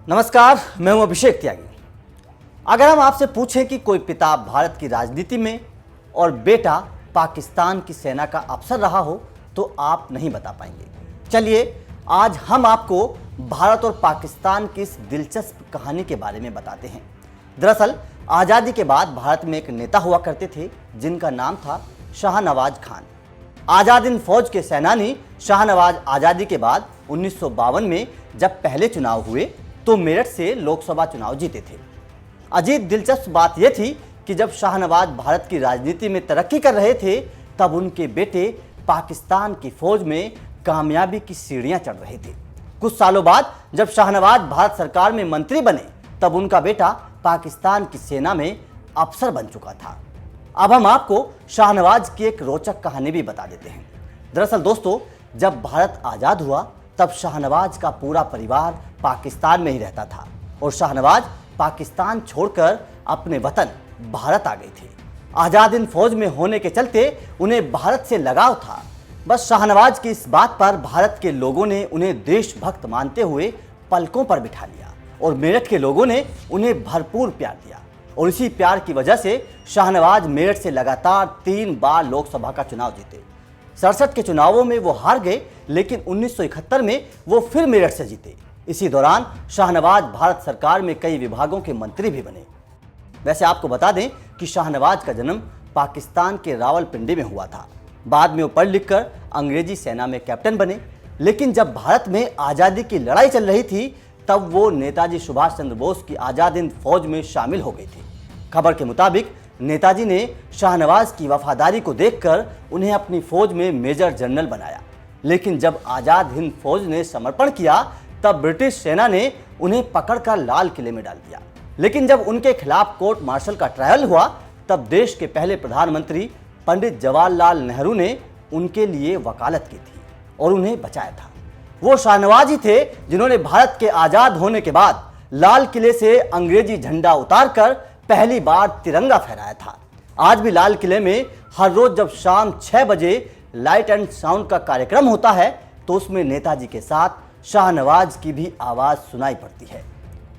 नमस्कार, मैं हूं अभिषेक त्यागी। अगर हम आपसे पूछें कि कोई पिता भारत की राजनीति में और बेटा पाकिस्तान की सेना का अफसर रहा हो तो आप नहीं बता पाएंगे। चलिए आज हम आपको भारत और पाकिस्तान की इस दिलचस्प कहानी के बारे में बताते हैं। दरअसल आज़ादी के बाद भारत में एक नेता हुआ करते थे जिनका नाम था शाहनवाज खान। आज़ाद हिंद फौज के सेनानी शाहनवाज आज़ादी के बाद 1952 में जब पहले चुनाव हुए तो मेरठ से लोकसभा चुनाव जीते थे। अजीब दिलचस्प बात यह थी कि जब शाहनवाज भारत की राजनीति में तरक्की कर रहे थे तब उनके बेटे पाकिस्तान की फौज में कामयाबी की सीढ़ियां चढ़ रहे थे। कुछ सालों बाद जब शाहनवाज भारत सरकार में मंत्री बने तब उनका बेटा पाकिस्तान की सेना में अफसर बन चुका था। अब हम आपको शाहनवाज की एक रोचक कहानी भी बता देते हैं। दरअसल दोस्तों, जब भारत आज़ाद हुआ तब शाहनवाज का पूरा परिवार पाकिस्तान में ही रहता था और शाहनवाज पाकिस्तान छोड़कर अपने वतन भारत आ गए थे। आज़ाद हिंद फौज में होने के चलते उन्हें भारत से लगाव था। बस शाहनवाज की इस बात पर भारत के लोगों ने उन्हें देशभक्त मानते हुए पलकों पर बिठा लिया और मेरठ के लोगों ने उन्हें भरपूर प्यार दिया और इसी प्यार की वजह से शाहनवाज मेरठ से लगातार 3 बार लोकसभा का चुनाव जीते। 67 के चुनावों में वो हार गए, लेकिन 1971 में वो फिर मेरठ से जीते। इसी दौरान शाहनवाज भारत सरकार में कई विभागों के मंत्री भी बने। वैसे आपको बता दें कि शाहनवाज का जन्म पाकिस्तान के रावलपिंडी में हुआ था। बाद में वो पढ़ लिखकर अंग्रेजी सेना में कैप्टन बने, लेकिन जब भारत में आज़ादी की लड़ाई चल रही थी तब वो नेताजी सुभाष चंद्र बोस की आज़ाद हिंद फौज में शामिल हो गए थे। खबर के मुताबिक नेताजी ने शाहनवाज की वफादारी को देखकर उन्हें अपनी फौज में मेजर जनरल बनाया, लेकिन जब आज़ाद हिंद फौज ने समर्पण किया तब ब्रिटिश सेना ने उन्हें पकड़कर लाल किले में डाल दिया। लेकिन जब उनके खिलाफ कोर्ट मार्शल का ट्रायल हुआ तब देश के पहले प्रधानमंत्री पंडित जवाहरलाल नेहरू ने उनके लिए वकालत की थी और उन्हें बचाया था। वो शाहनवाज ही थे जिन्होंने भारत के आज़ाद होने के बाद लाल किले से अंग्रेजी झंडा उतारकर पहली बार तिरंगा फहराया था। आज भी लाल किले में हर रोज जब शाम 6 बजे लाइट एंड साउंड का कार्यक्रम होता है तो उसमें नेताजी के साथ शाहनवाज की भी आवाज सुनाई पड़ती है।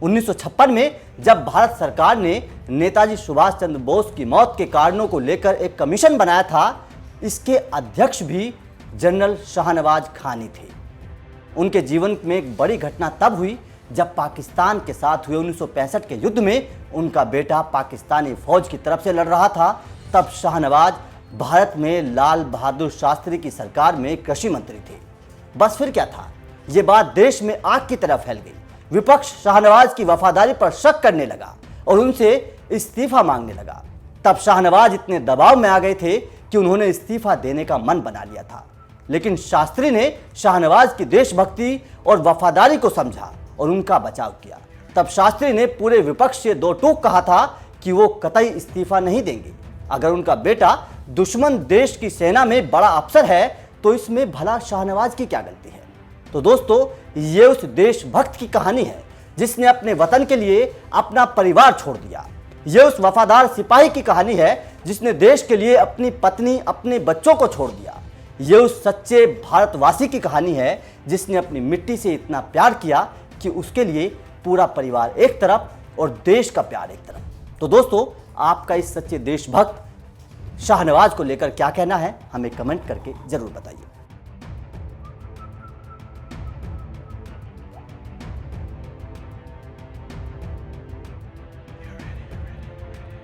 1956 में जब भारत सरकार ने नेताजी सुभाष चंद्र बोस की मौत के कारणों को लेकर एक कमीशन बनाया था, इसके अध्यक्ष भी जनरल शाहनवाज खान ही थे। उनके जीवन में एक बड़ी घटना तब हुई जब पाकिस्तान के साथ हुए 1965 के युद्ध में उनका बेटा पाकिस्तानी फौज की तरफ से लड़ रहा था। तब शाहनवाज भारत में लाल बहादुर शास्त्री की सरकार में कृषि मंत्री थे। बस फिर क्या था, ये बात देश में आग की तरह फैल गई। विपक्ष शाहनवाज की वफादारी पर शक करने लगा और उनसे इस्तीफा मांगने लगा। तब शाहनवाज इतने दबाव में आ गए थे कि उन्होंने इस्तीफा देने का मन बना लिया था, लेकिन शास्त्री ने शाहनवाज की देशभक्ति और वफादारी को समझा और उनका बचाव किया। तब शास्त्री ने पूरे विपक्ष से 2 टूक कहा था कि वो कतई इस्तीफा नहीं देंगे। अगर उनका बेटा दुश्मन देश की सेना में बड़ा अफसर है तो इसमें भला शाहनवाज की क्या गलती है। तो दोस्तों, ये उस देशभक्त की कहानी है जिसने अपने वतन के लिए अपना परिवार छोड़ दिया। ये उस वफादार सिपाही की कहानी है जिसने देश के लिए अपनी पत्नी, अपने बच्चों को छोड़ दिया। ये उस सच्चे भारतवासी की कहानी है जिसने अपनी मिट्टी से इतना प्यार किया कि उसके लिए पूरा परिवार एक तरफ और देश का प्यार एक तरफ। तो दोस्तों, आपका इस सच्चे देशभक्त शाहनवाज को लेकर क्या कहना है, हमें कमेंट करके जरूर बताइए।